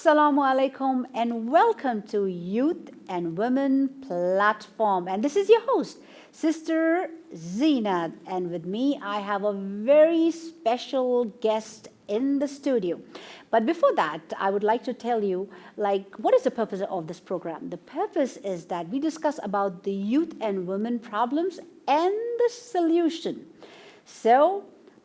Assalamu alaikum and welcome to Youth and Women Platform. And this is your host, Sister Zeenat. And with me, I have a very special guest in the studio. But before that, I would like to tell you, what is the purpose of this program? The purpose is that we discuss about the youth and women problems and the solution. So,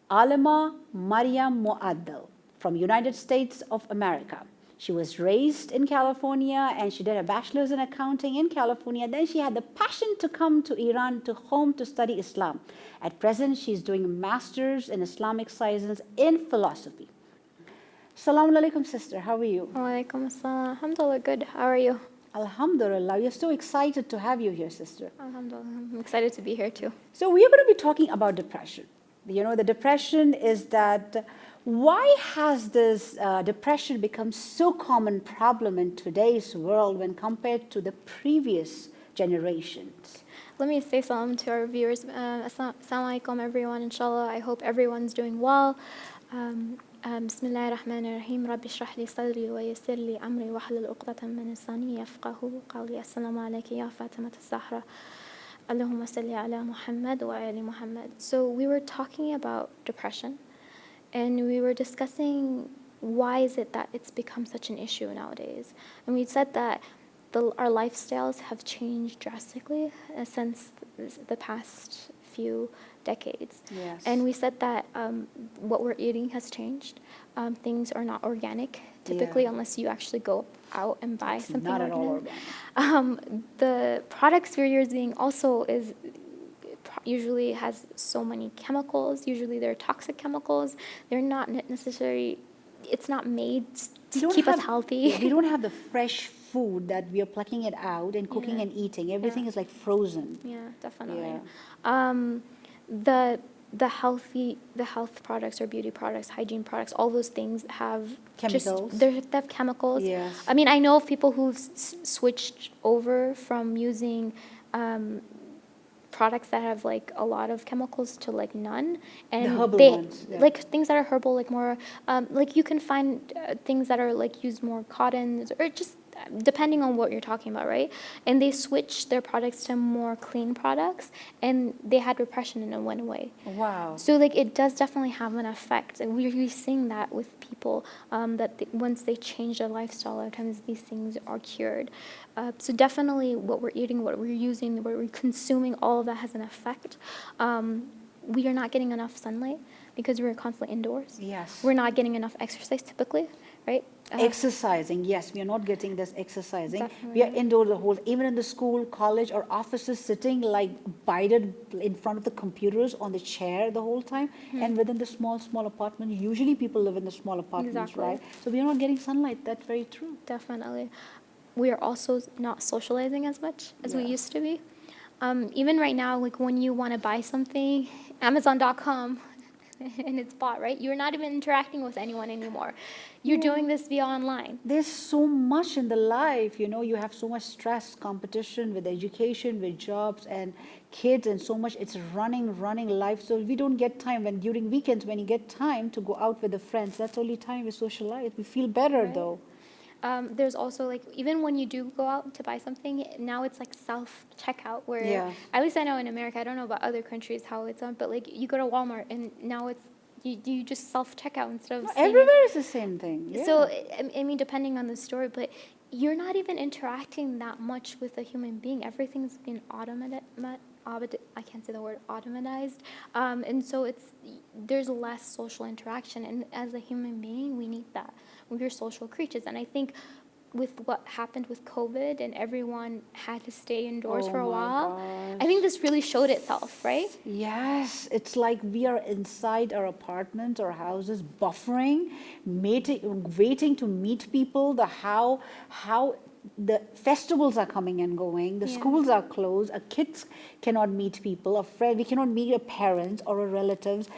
Alima Mariam Muaddal from United States of America. She was raised in California and she did a bachelor's in accounting in California. Then she had the passion to come to Iran, to home to study Islam. At present, she's doing a master's in Islamic sciences in philosophy. Assalamu alaikum, sister. How are you? Wa alaikum assalam. Alhamdulillah, good. How are you? Alhamdulillah. We are so excited to have you here, sister. Alhamdulillah. I'm excited to be here too. So we are going to be talking about depression. You know, the depression is that why has this depression become so common problem in today's world when compared to the previous generations? Let me say something to our viewers. Assalamu alaikum, everyone. Inshallah, I hope everyone's doing well. بسم الله الرحمن الرحيم رب اشرح لي صدري ويسر لي أمري واحلل عقدة من لساني يفقهوا قولي السلام عليك يا فاطمة الزهراء اللهم صل على محمد وآل محمد. So we were talking about depression and we were discussing why is it that it's become such an issue nowadays. And we said that our lifestyles have changed drastically since the past few decades. Yes. And we said that what we're eating has changed. Things are not organic typically unless you actually go out and buy something not organic. At all organic. The products we're using also usually has so many chemicals. Usually they're toxic chemicals. They're not necessarily, it's not made to keep us healthy. We don't have the fresh food that we are plucking it out and cooking and eating. Everything is like frozen. Yeah, definitely. Yeah. The health products or beauty products, hygiene products, all those things have chemicals. They have chemicals. Yes. I mean, I know of people who've switched over from using products that have like a lot of chemicals to like none, and the herbal ones, like things that are herbal, like more like you can find things that are like use more cottons or just depending on what you're talking about, right? And they switched their products to more clean products and they had repression and it went away. Wow. So like it does definitely have an effect, and we're seeing that with people that once they change their lifestyle, a lot of times these things are cured. So definitely what we're eating, what we're using, what we're consuming, all of that has an effect. We are not getting enough sunlight because we're constantly indoors. Yes. We're not getting enough exercise typically, right? Exercising, yes, we are not getting this exercising. Definitely. We are indoors the whole, even in the school, college, or offices, sitting like bided in front of the computers on the chair the whole time. And within the small apartment, usually people live in the small apartments, Exactly. right? So we are not getting sunlight. That's very true. Definitely. We are also not socializing as much as we Yeah. used to be. Even right now, like when you want to buy something, Amazon.com, and it's bought, right? You're not even interacting with anyone anymore. You're doing this via online. There's so much in the life, you know, you have so much stress, competition with education, with jobs and kids, and so much, it's running life. So we don't get time during weekends, when you get time to go out with the friends, that's only time we socialize. We feel better though. There's also like, even when you do go out to buy something, now it's like self-checkout where, at least I know in America, I don't know about other countries how it's on, but like you go to Walmart and now it's, you just self-checkout instead of Everywhere is the same thing. Yeah. So, I mean, depending on the store, but you're not even interacting that much with a human being. Everything's been I can't say the word automatized. And so there's less social interaction. And as a human being, we need that. We're social creatures. And I think with what happened with COVID and everyone had to stay indoors for a while, I think this really showed itself, right? Yes, it's like we are inside our apartments or houses, buffering, waiting to meet people. How the festivals are coming and going, the schools are closed, our kids cannot meet people, a friend, we cannot meet our parents or our relatives.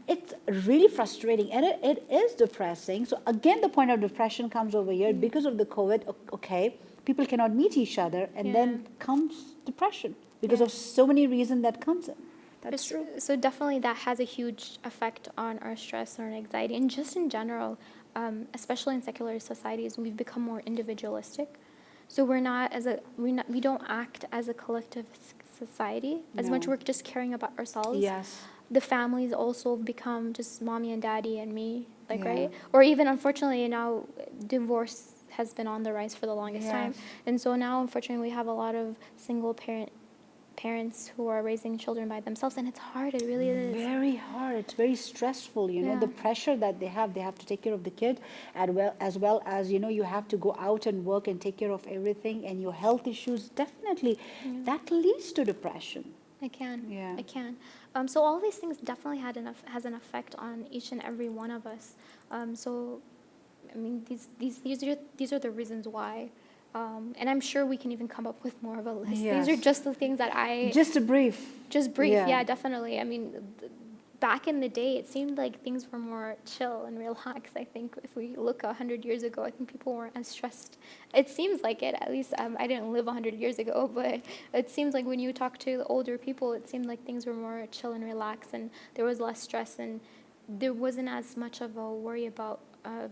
It's really frustrating and it is depressing. So again, the point of depression comes over here because of the COVID. Okay, people cannot meet each other, and then comes depression because of so many reasons that comes in. That's true. So definitely that has a huge effect on our stress or anxiety, and just in general, especially in secular societies, we've become more individualistic. So we don't act as a collective society as much. No. We're just caring about ourselves. Yes. The families also become just mommy and daddy and me, like, Yeah. right? Or even, unfortunately, now divorce has been on the rise for the longest time. Yes. And so now, unfortunately, we have a lot of single parents who are raising children by themselves, and it's hard. It really is. Very hard. It's very stressful, you know, the Yeah. pressure that they have to take care of the kid, and well as, you know, you have to go out and work and take care of everything, and your health issues, definitely, that leads to depression. It can. Yeah. It can. So all these things definitely has an effect on each and every one of us. So, I mean, these are the reasons why. And I'm sure we can even come up with more of a list. Yes. These are just the things that Just a brief. just brief. Yeah. Yeah, definitely. I mean, back in the day, it seemed like things were more chill and relaxed. I think if we look 100 years ago, I think people weren't as stressed. It seems like it. At least I didn't live 100 years ago, but it seems like when you talk to the older people, it seemed like things were more chill and relaxed, and there was less stress, and there wasn't as much of a worry about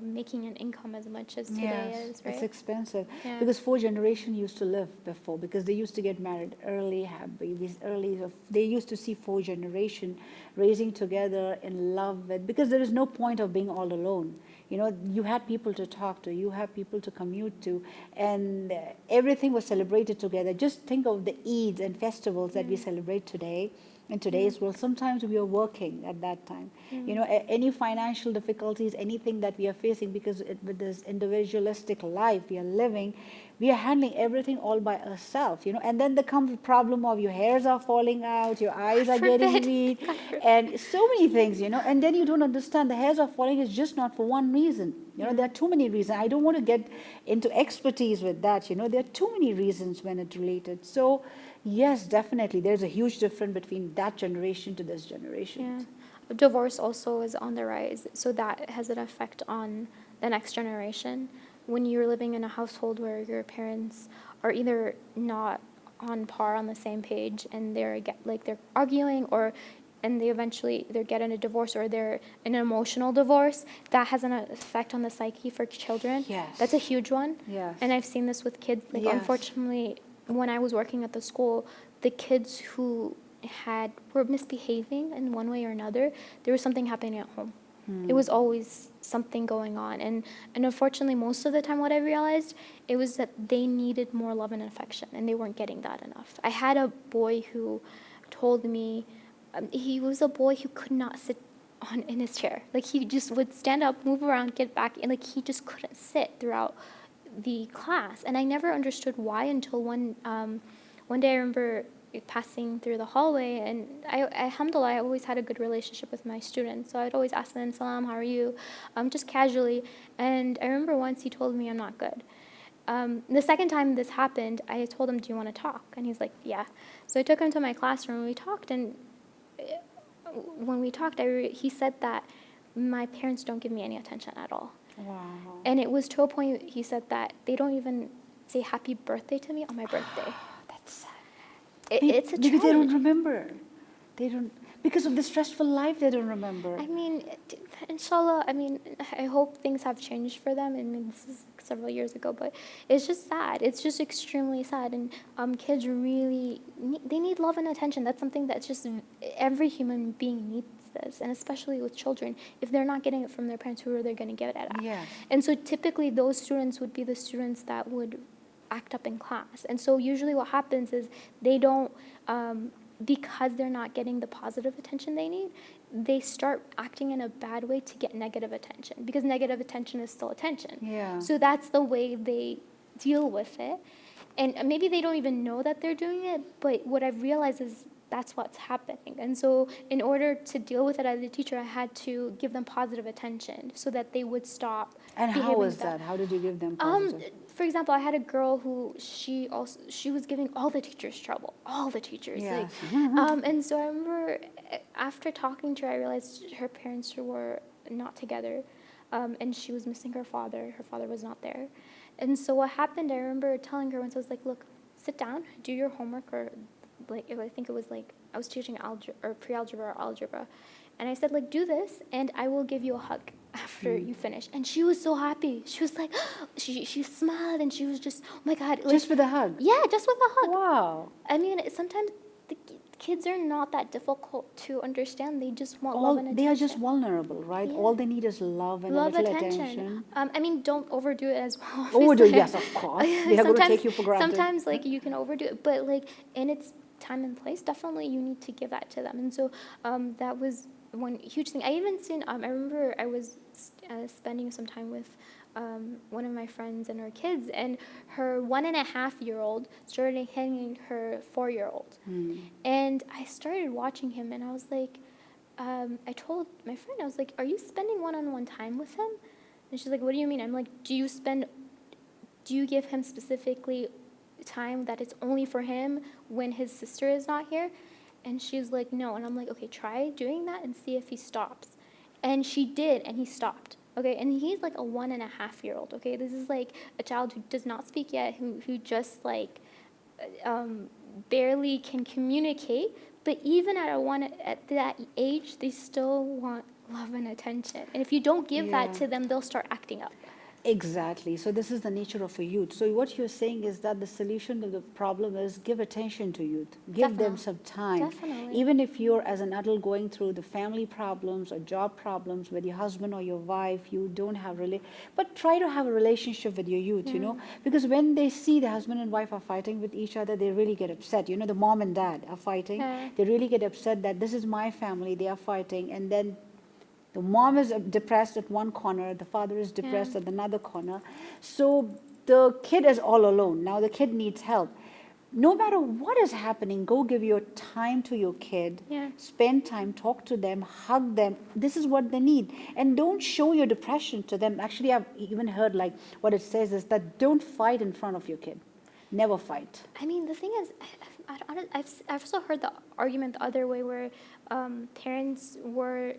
making an income as much as today is, right? It's expensive. Yeah. Because 4 generations used to live before, because they used to get married early, have babies early. So they used to see 4 generations raising together in love with, because there is no point of being all alone. You know, you had people to talk to, you had people to commute to, and everything was celebrated together. Just think of the Eids and festivals that we celebrate today. In today's world, sometimes we are working at that time. You know, any financial difficulties, anything that we are facing, because with this individualistic life we are living, we are handling everything all by ourselves, you know. And then there comes the problem of your hairs are falling out, your eyes are getting forbid. weak, and so many things, you know. And then you don't understand the hairs are falling is just not for one reason. You know, there are too many reasons. I don't want to get into expertise with that, you know. There are too many reasons when it's related. So, yes, definitely, there's a huge difference between that generation to this generation. Yeah. Divorce also is on the rise, so that has an effect on the next generation. When you're living in a household where your parents are either not on par, on the same page, and they're arguing, or and they eventually either get in a divorce or they're in an emotional divorce, that has an effect on the psyche for children. Yes. That's a huge one. Yes. And I've seen this with kids. Like, Yes. unfortunately, when I was working at the school, the kids who were misbehaving in one way or another, there was something happening at home. It was always something going on. And unfortunately, most of the time what I realized, it was that they needed more love and affection, and they weren't getting that enough. I had a boy who told me, he was a boy who could not sit in his chair. Like, he just would stand up, move around, get back, and like he just couldn't sit throughout the class. And I never understood why until one day I remember passing through the hallway, and alhamdulillah, I always had a good relationship with my students. So I'd always ask them, "Salam, how are you?" Just casually. And I remember once he told me I'm not good. The second time this happened, I told him, "Do you want to talk?" And he's like, "Yeah." So I took him to my classroom, and we talked, and when we talked, he said that my parents don't give me any attention at all. Wow. And it was to a point he said that they don't even say happy birthday to me on my birthday. That's sad. It's a Because they don't tragedy. remember. They don't, because of the stressful life, they don't remember. I mean, inshallah, I mean, I hope things have changed for them. I mean, this is several years ago, but it's just sad. It's just extremely sad. And kids really, they need love and attention. That's something that's just, every human being needs this, and especially with children. If they're not getting it from their parents, who are they going to get it at? Yes. And so typically those students would be the students that would act up in class. And so usually what happens is they don't, because they're not getting the positive attention they need, they start acting in a bad way to get negative attention, because negative attention is still attention. Yeah. So that's the way they deal with it. And maybe they don't even know that they're doing it, but what I've realized is that's what's happening. And so in order to deal with it as a teacher, I had to give them positive attention so that they would stop And how behaving was that? How did you give them positive? For example, I had a girl who she was giving all the teachers trouble, all the teachers. Yes. And so I remember after talking to her, I realized her parents were not together, and she was missing her father. Her father was not there. And so what happened, I remember telling her once, I was like, look, sit down, do your homework, or like, I think it was like I was teaching algebra or pre-algebra or algebra, and I said like, do this, and I will give you a hug after you finish. And she was so happy. She was like, she smiled, and she was just, oh my God. Like, Just with a hug? yeah, just with a hug. Wow. I mean, sometimes the kids are not that difficult to understand. They just want love and attention. They are just vulnerable, right? Yeah. All they need is love and Love, a little attention. I mean, don't overdo it as well. Overdo, obviously. yes, of course. They are going to take you for granted. Sometimes, like, you can overdo it, but like in its time and place, definitely you need to give that to them. And so that was one huge thing. I even seen. I remember I was spending some time with one of my friends and her kids, and her 1.5-year-old started hitting her 4-year-old. And I started watching him, and I was like, I told my friend, I was like, are you spending one-on-one time with him? And she's like, what do you mean? I'm like, do you give him specifically time that it's only for him when his sister is not here? And she's like, no. And I'm like, okay, try doing that and see if he stops. And she did, and he stopped. Okay, and he's like a 1.5-year-old. Okay, this is like a child who does not speak yet, who just like barely can communicate. But even at that age, they still want love and attention. And if you don't give that to them, they'll start acting up. Exactly. So this is the nature of a youth. So what you're saying is that the solution to the problem is give attention to youth. Give them some time. Definitely. Even if you're as an adult going through the family problems or job problems with your husband or your wife, you don't have but try to have a relationship with your youth, you know, because when they see the husband and wife are fighting with each other, they really get upset. You know, the mom and dad are fighting. They really get upset that this is my family, they are fighting, and then the mom is depressed at one corner, the father is depressed at another corner. So the kid is all alone. Now the kid needs help. No matter what is happening, go give your time to your kid. Spend time, talk to them, hug them. This is what they need. And don't show your depression to them. Actually, I've even heard like what it says is that don't fight in front of your kid. Never fight. I mean, the thing is, I've also heard the argument the other way where parents were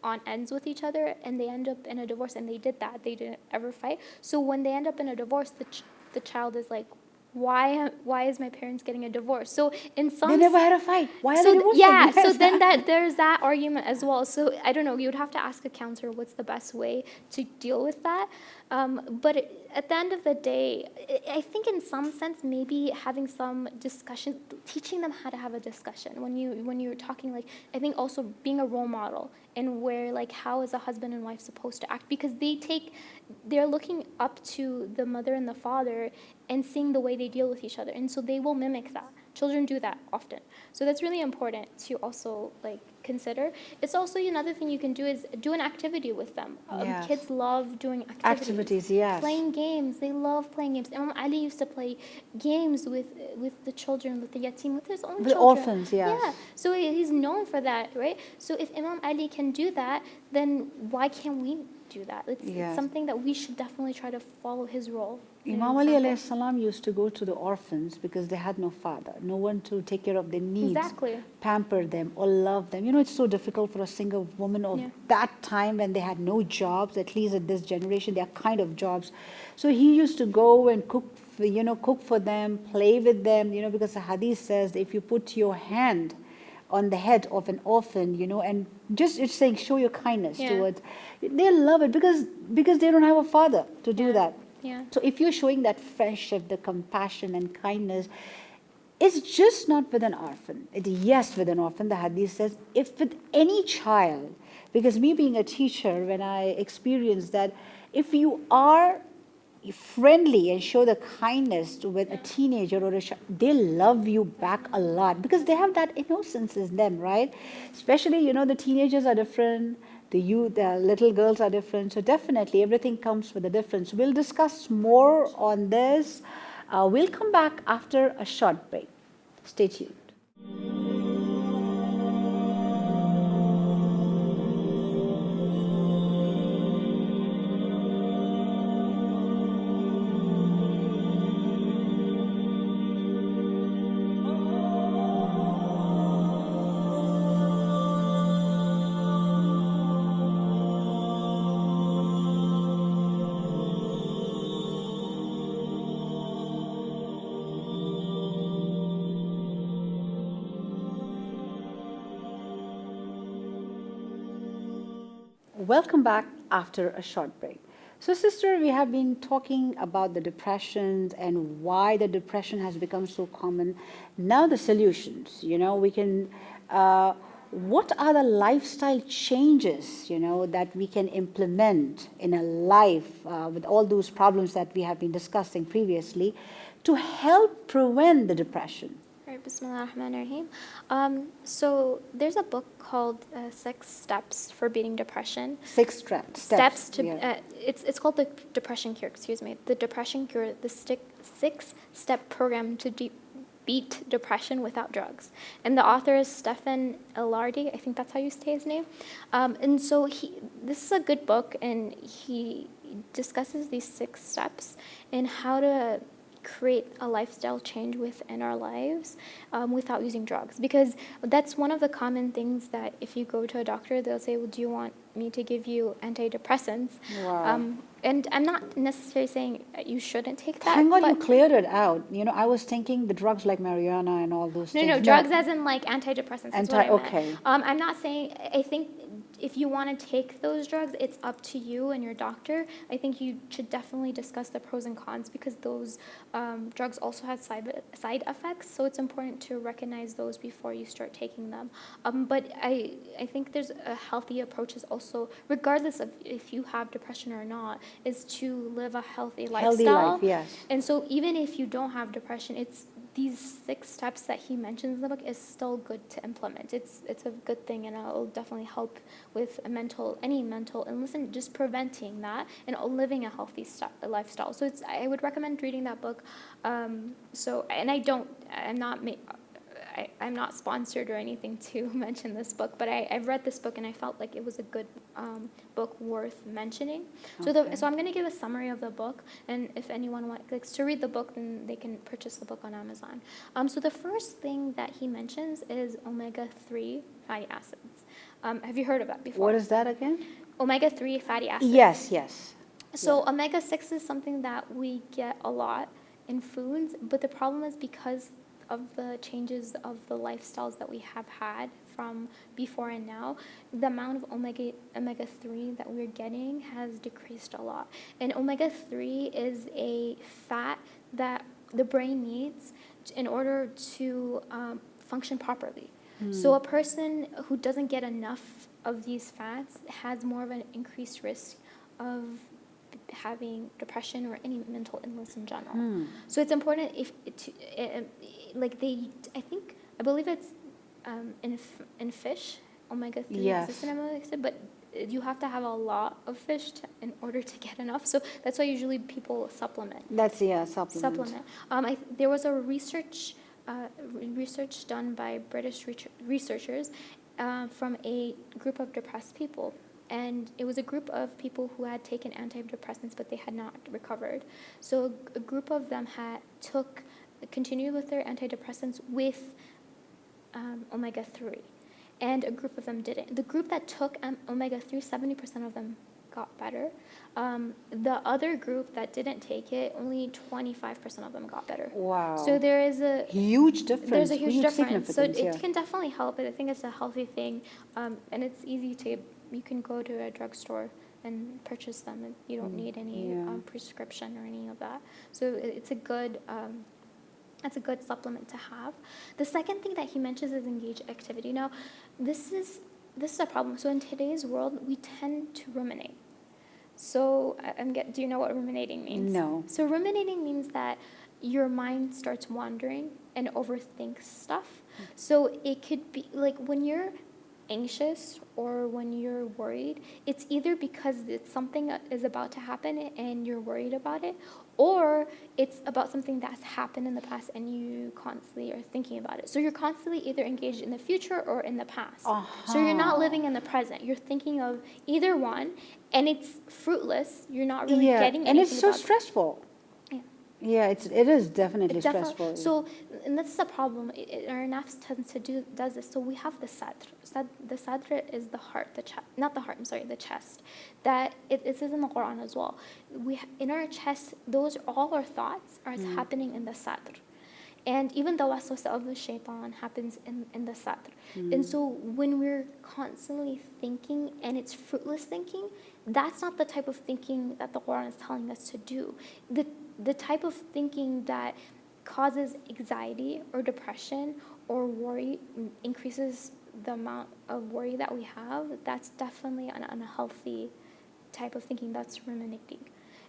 on ends with each other and they end up in a divorce, and they didn't ever fight. So when they end up in a divorce, the child is like, why is my parents getting a divorce? So in some they never had a fight. Why are so they divorcing? yeah, so then there's that argument as well. So I don't know, you would have to ask a counselor what's the best way to deal with that. But at the end of the day, I think in some sense maybe having some discussion, teaching them how to have a discussion when you're talking, like I think also being a role model and where like how is a husband and wife supposed to act, because they're looking up to the mother and the father and seeing the way they deal with each other, and so they will mimic that. Children do that often. So that's really important to also like consider. It's also another thing you can do is do an activity with them. Kids love doing activities. Yes. Playing games. They love playing games. Imam Ali used to play games with the children, with the yatim, with his own children. The orphans, yes. Yeah. So he's known for that, right? So if Imam Ali can do that, then why can't we do that? It's something that we should definitely try to follow his role. Imam Ali alayhi salam used to go to the orphans because they had no father, no one to take care of their needs, pamper them or love them. You know, it's so difficult for a single woman of that time when they had no jobs, at least at this generation, they are kind of jobs. So he used to go and cook for them, play with them, because the hadith says if you put your hand on the head of an orphan, and just it's saying show your kindness towards, they love it because they don't have a father to do that. So if you're showing that friendship, the compassion and kindness, it's just not with an orphan. Yes, with an orphan, the hadith says, if with any child, because me being a teacher, when I experienced that, if you are friendly and show the kindness with a teenager or a child, they love you back a lot because they have that innocence in them, right? Especially, the teenagers are different. The little girls are different. So definitely everything comes with a difference. We'll discuss more on this. We'll come back after a short break. Stay tuned. welcome back after a short break. So, sister, we have been talking about the depressions and why the depression has become so common. Now, the solutions. We can. What are the lifestyle changes, that we can implement in a life with all those problems that we have been discussing previously to help prevent the depression? Right, Bismillah ar-Rahman ar-Rahim. So there's a book called Six Steps for Beating Depression. Six steps To yeah. It's called the Depression Cure. Excuse me, the Depression Cure, the six-step program to beat depression without drugs. And the author is Stephan Ilardi. I think that's how you say his name. And so this is a good book, and he discusses these 6 steps and how to create a lifestyle change within our lives without using drugs, because that's one of the common things that if you go to a doctor, they'll say, well, do you want me to give you antidepressants? Wow. And I'm not necessarily saying you shouldn't take that. Thank God you cleared it out. I was thinking the drugs like marijuana and all those things. No, drugs as in like antidepressants. Okay. I'm not saying, I think if you want to take those drugs, it's up to you and your doctor. I think you should definitely discuss the pros and cons, because those drugs also have side effects. So it's important to recognize those before you start taking them. But I think there's a healthy approach is also, regardless of if you have depression or not, is to live a healthy lifestyle. Healthy life, yes. And so even if you don't have depression, it's these 6 steps that he mentions in the book is still good to implement. It's a good thing, and it'll definitely help with any mental illness and just preventing that and living a healthy lifestyle. So I would recommend reading that book. I'm not sponsored or anything to mention this book, but I've read this book and I felt like it was a good book worth mentioning. Okay. So I'm going to give a summary of the book, and if anyone likes to read the book, then they can purchase the book on Amazon. So the first thing that he mentions is omega-3 fatty acids. Have you heard of that before? What is that again? Omega-3 fatty acids. Yes. So omega-6 is something that we get a lot in foods, but the problem is because of the changes of the lifestyles that we have had from before and now, the amount of omega-3 that we're getting has decreased a lot. And omega-3 is a fat that the brain needs in order to function properly. So a person who doesn't get enough of these fats has more of an increased risk of having depression or any mental illness in general. So it's important I believe it's in fish, omega-3 Yes. exists in omega-6, but you have to have a lot of fish in order to get enough. So that's why usually people supplement. That's supplement. There was a research done by British researchers from a group of depressed people. And it was a group of people who had taken antidepressants, but they had not recovered. So a group of them continued with their antidepressants with omega-3, and a group of them didn't. The group that took omega-3, 70% of them got better. The other group that didn't take it, only 25% of them got better. Wow. So there is a huge difference. There's a huge difference. So Yeah. it can definitely help. I think it's a healthy thing, and it's easy to. You can go to a drugstore and purchase them, and you don't need any prescription or any of that. So it's a good. That's a good supplement to have. The second thing that he mentions is engage activity. Now, this is a problem. So in today's world, we tend to ruminate. So do you know what ruminating means? No. So ruminating means that your mind starts wandering and overthinks stuff. So it could be like when you're anxious or when you're worried, it's either because it's something is about to happen and you're worried about it, or it's about something that's happened in the past and you constantly are thinking about it. So you're constantly either engaged in the future or in the past. So you're not living in the present. You're thinking of either one, and it's fruitless. You're not really getting anything. And it's so stressful. Yeah, it is definitely stressful. So, and that's the problem. Our nafs tends to does this. So we have the sadr. The sadr is the heart, the chest, not the heart. I'm sorry, the chest. That it says in the Quran as well. In our chest, all our thoughts are happening in the sadr, And even the waswasa of the shaitan happens in the satr. And so when we're constantly thinking and it's fruitless thinking, that's not the type of thinking that the Quran is telling us to do. The type of thinking that causes anxiety or depression or worry, increases the amount of worry that we have, that's definitely an unhealthy type of thinking. That's ruminating.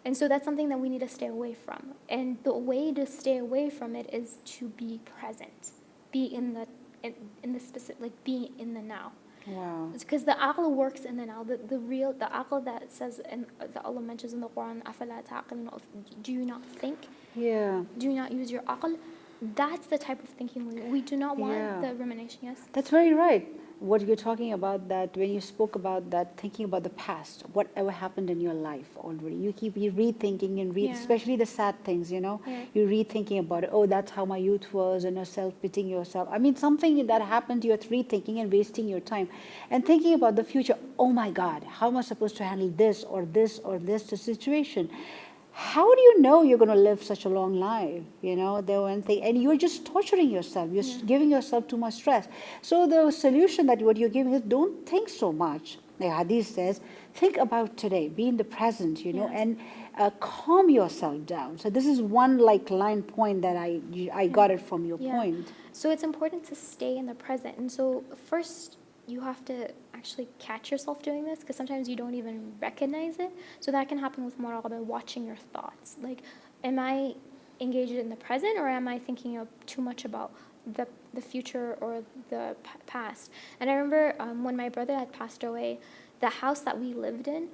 And so that's something that we need to stay away from. And the way to stay away from it is to be present, be in the specific, like be in the now. Wow. It's because the aql works in the now. The aql that says, and that Allah mentions in the Quran, أَفَلَا تَعْقِلُونَ, do you not think? Yeah. Do you not use your aql? That's the type of thinking we do not want. Yeah. The rumination. Yes. That's very right. What you're talking about, that when you spoke about that, thinking about the past, whatever happened in your life already, you keep rethinking and Yeah. especially the sad things, you know, Yeah. you're rethinking about it. Oh, that's how my youth was, and you're self-pitying yourself. I mean, something that happened, you're rethinking and wasting your time and thinking about the future. Oh my God, how am I supposed to handle this or this or this situation? How do you know you're going to live such a long life? You know, the one thing, and you're just torturing yourself. You're giving yourself too much stress. So the solution that what you're giving is don't think so much. The hadith says, think about today, be in the present, you know, and calm yourself down. So this is one like line point that I got it from your point. So it's important to stay in the present. And so first, you have to actually catch yourself doing this, because sometimes you don't even recognize it. So that can happen with muraqabah, watching your thoughts. Like, am I engaged in the present, or am I thinking too much about the future or the past? And I remember when my brother had passed away, the house that we lived in,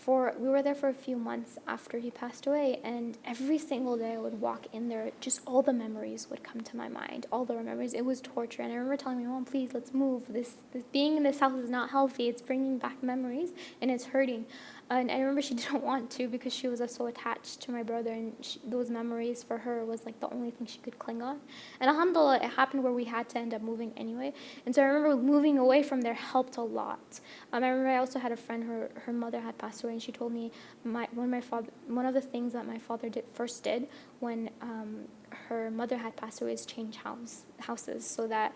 we were there for a few months after he passed away, and every single day I would walk in there, just all the memories would come to my mind, all the memories. It was torture. And I remember telling my mom, please, let's move. This being in this house is not healthy. It's bringing back memories, and it's hurting. And I remember she didn't want to, because she was so attached to my brother, and those memories for her was like the only thing she could cling on. And alhamdulillah, it happened where we had to end up moving anyway. And so I remember moving away from there helped a lot. I remember I also had a friend, her mother had passed away, and she told me one of the things that my father first did when her mother had passed away is change houses, so that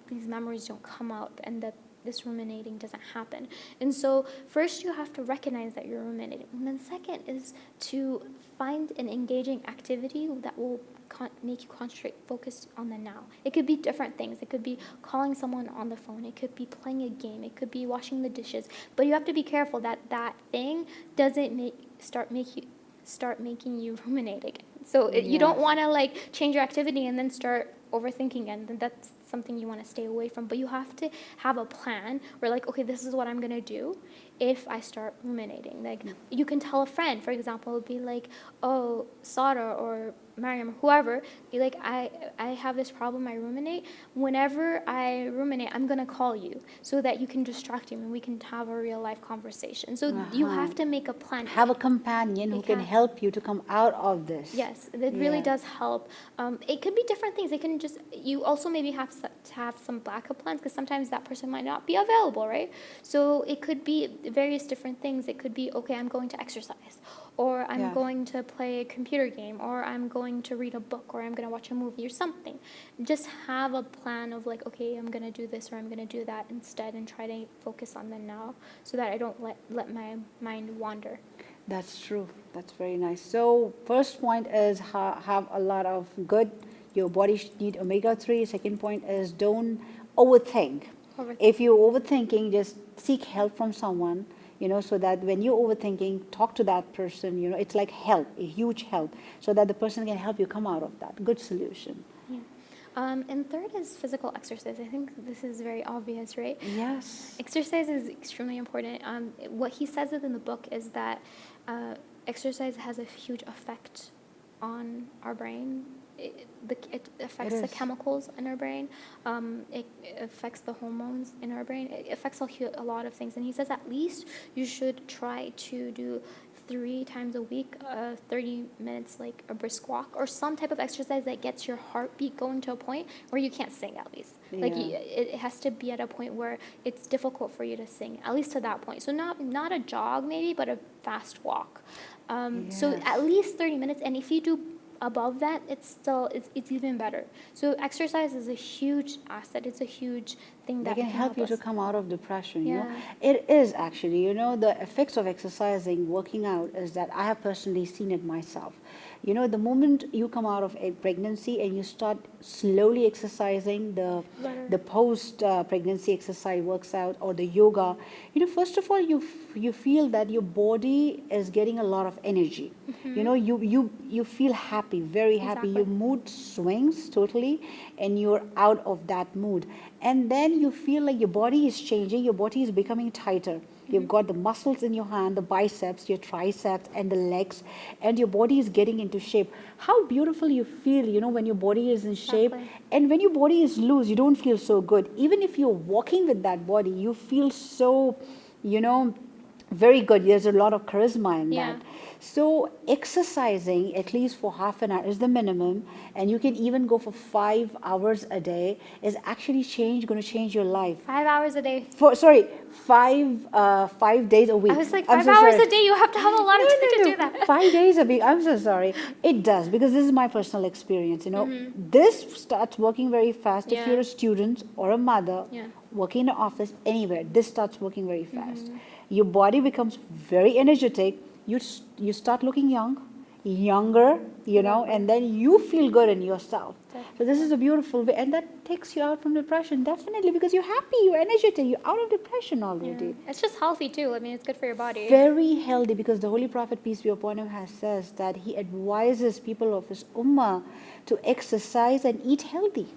these memories don't come out, and that this ruminating doesn't happen. And so first you have to recognize that you're ruminating. And then second is to find an engaging activity that will make you concentrate, focus on the now. It could be different things. It could be calling someone on the phone. It could be playing a game. It could be washing the dishes. But you have to be careful that that thing doesn't start making you ruminate again. So you don't want to like change your activity and then start overthinking, and that's something you want to stay away from. But you have to have a plan where, like, okay, this is what I'm going to do if I start ruminating. Like, you can tell a friend, for example, be like, oh, Sarah or Mariam, whoever, be like, I have this problem, I ruminate. Whenever I ruminate, I'm going to call you so that you can distract me and we can have a real life conversation. So you have to make a plan. Have a companion who can help you to come out of this. Yes, it really does help. It could be different things. It can just, you also maybe have to have some backup plans, because sometimes that person might not be available, right? So it could be various different things. It could be, okay, I'm going to exercise, or I'm going to play a computer game, or I'm going to read a book, or I'm going to watch a movie or something. Just have a plan of like, okay, I'm going to do this or I'm going to do that instead, and try to focus on the now so that I don't let my mind wander. That's true. That's very nice. So first point is have a lot of good, your body should need omega-3. Second point is don't overthink. If you're overthinking, just seek help from someone, you know, so that when you're overthinking, talk to that person, you know, it's like help, a huge help, so that the person can help you come out of that. Good solution. Yeah. And third is physical exercise. I think this is very obvious, right? Yes. Exercise is extremely important. What he says in the book is that exercise has a huge effect on our brain. It affects the chemicals in our brain. It affects the hormones in our brain. It affects a lot of things. And he says at least you should try to do 3 times a week, 30 minutes, like a brisk walk, or some type of exercise that gets your heartbeat going to a point where you can't sing at least. Like it has to be at a point where it's difficult for you to sing, at least to that point. So not a jog maybe, but a fast walk. So at least 30 minutes. And if you do above that, it's even better. So exercise is a huge asset. It's a huge thing They that can help you us. to come out of depression. You know, Yeah. it is actually. You know, the effects of exercising, working out, is that I have personally seen it myself. You know, the moment you come out of a pregnancy and you start slowly exercising, Better. the post pregnancy exercise works out or the yoga, you know, first of all, you feel that your body is getting a lot of energy. You know, you feel happy, very happy. Exactly. Your mood swings totally, and you're out of that mood. And then you feel like your body is changing, your body is becoming tighter. You've got the muscles in your hand, the biceps, your triceps, and the legs, and your body is getting into shape. How beautiful you feel, you know, when your body is in shape. Exactly. And when your body is loose, you don't feel so good. Even if you're walking with that body, you feel so, you know, very good. There's a lot of charisma in Yeah. that. So exercising at least for half an hour is the minimum, and you can even go for 5 hours a day. Is actually going to change your life. 5 hours a day. Sorry, 5 days a week. I was like, I'm 5 hours sorry. a day. You have to have a lot of time to do that. 5 days a week. I'm so sorry. It does, because this is my personal experience. You know, this starts working very fast. If Yeah. you're a student or a mother Yeah. working in an office, anywhere, this starts working very fast. Your body becomes very energetic. You start looking younger, you know, and then you feel good in yourself. So this is a beautiful way, and that takes you out from depression, definitely, because you're happy, you're energetic, you're out of depression already. Yeah. It's just healthy too. I mean, it's good for your body. Very healthy, because the Holy Prophet, peace be upon him, has says that he advises people of his ummah to exercise and eat healthy.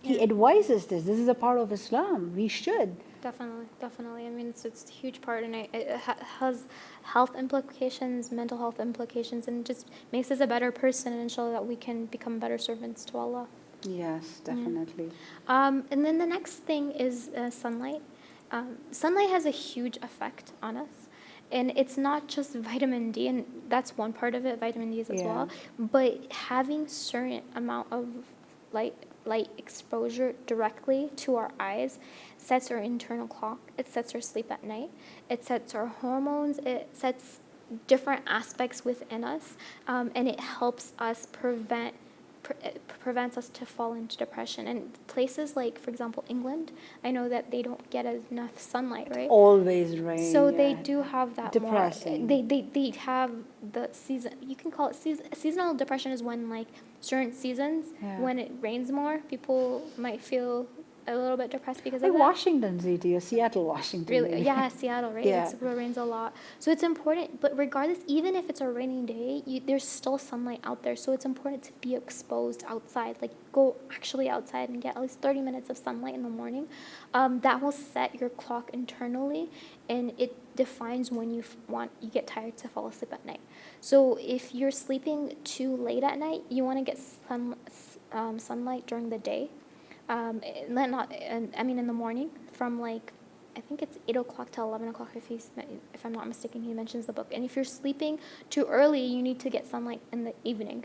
He advises this. This is a part of Islam. We should. Definitely, definitely. I mean, it's a huge part, and it has health implications, mental health implications, and just makes us a better person, and inshallah that we can become better servants to Allah. Yes, definitely. And then the next thing is sunlight. Sunlight has a huge effect on us. And it's not just vitamin D, and that's one part of it, vitamin D as Yeah. well, but having certain amount of light exposure directly to our eyes sets our internal clock. It sets our sleep at night. It sets our hormones. It sets different aspects within us, and it helps us prevents us to fall into depression. And places like, for example, England, I know that they don't get enough sunlight, right? Always rain. So they yeah. do have that Depressing. more. They have the season. You can call it seasonal depression is when like certain seasons Yeah. when it rains more, people might feel a little bit depressed because Like of that. Washington City or Seattle, Washington. Really, maybe. yeah, Seattle, right? Yeah. It's where it rains a lot. So it's important, but regardless, even if it's a rainy day, there's still sunlight out there. So it's important to be exposed outside. Like go actually outside and get at least 30 minutes of sunlight in the morning. That will set your clock internally, and it defines when you get tired to fall asleep at night. So if you're sleeping too late at night, you want to get sunlight during the day. In the morning from like, I think it's 8 o'clock to 11 o'clock if I'm not mistaken, he mentions the book. And if you're sleeping too early, you need to get sunlight in the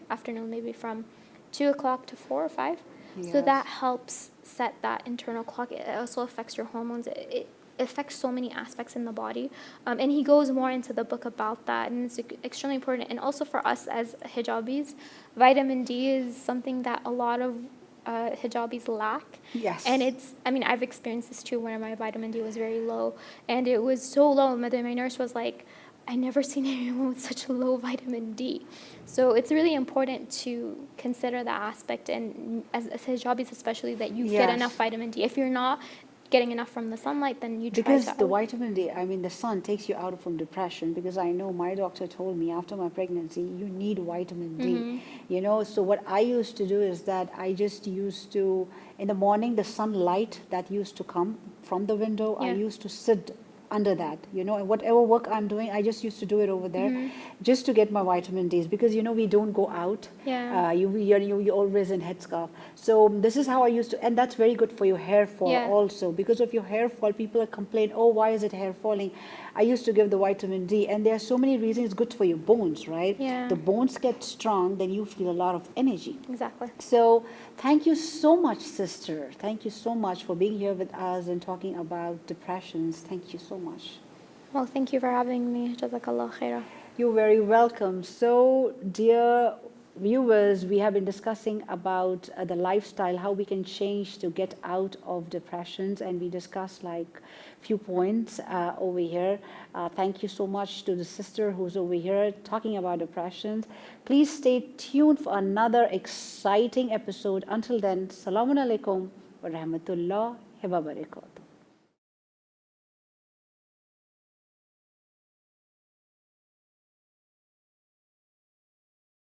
afternoon, maybe from 2 o'clock to 4 or 5. So Yes. that helps set that internal clock. It also affects your hormones. It affects so many aspects in the body. And he goes more into the book about that, and it's extremely important. And also for us as hijabis, vitamin D is something that a lot of hijabis lack. Yes. And I've experienced this too, where my vitamin D was very low, and it was so low. My nurse was like, I never seen anyone with such low vitamin D. So it's really important to consider that aspect, and as hijabis especially, that you get Yes. enough vitamin D. If you're not getting enough from the sunlight, then you try Because to the vitamin D, the sun takes you out from depression. Because I know my doctor told me after my pregnancy, you need vitamin D. You know, so what I used to do is that I just used to, in the morning, the sunlight that used to come from the window, I Yeah. used to sit under that, you know, and whatever work I'm doing, I just used to do it over there just to get my vitamin Ds, because, you know, we don't go out. Yeah. You're always in headscarf. So this is how I used to, and that's very good for your hair fall Yeah. also. Because of your hair fall, people complain, oh, why is it hair falling? I used to give the vitamin D, and there are so many reasons. It's good for your bones, right? Yeah. The bones get strong, then you feel a lot of energy. Exactly. So thank you so much, sister. Thank you so much for being here with us and talking about depressions. Thank you so much. Well, thank you for having me. Jazakallah khairah. You're very welcome. So, dear viewers, we have been discussing about the lifestyle, how we can change to get out of depressions, and we discussed like few points over here. Thank you so much to the sister who's over here talking about depressions. Please stay tuned for another exciting episode. Until then, Assalamu alaikum wa rahmatullahi wa barakatuh.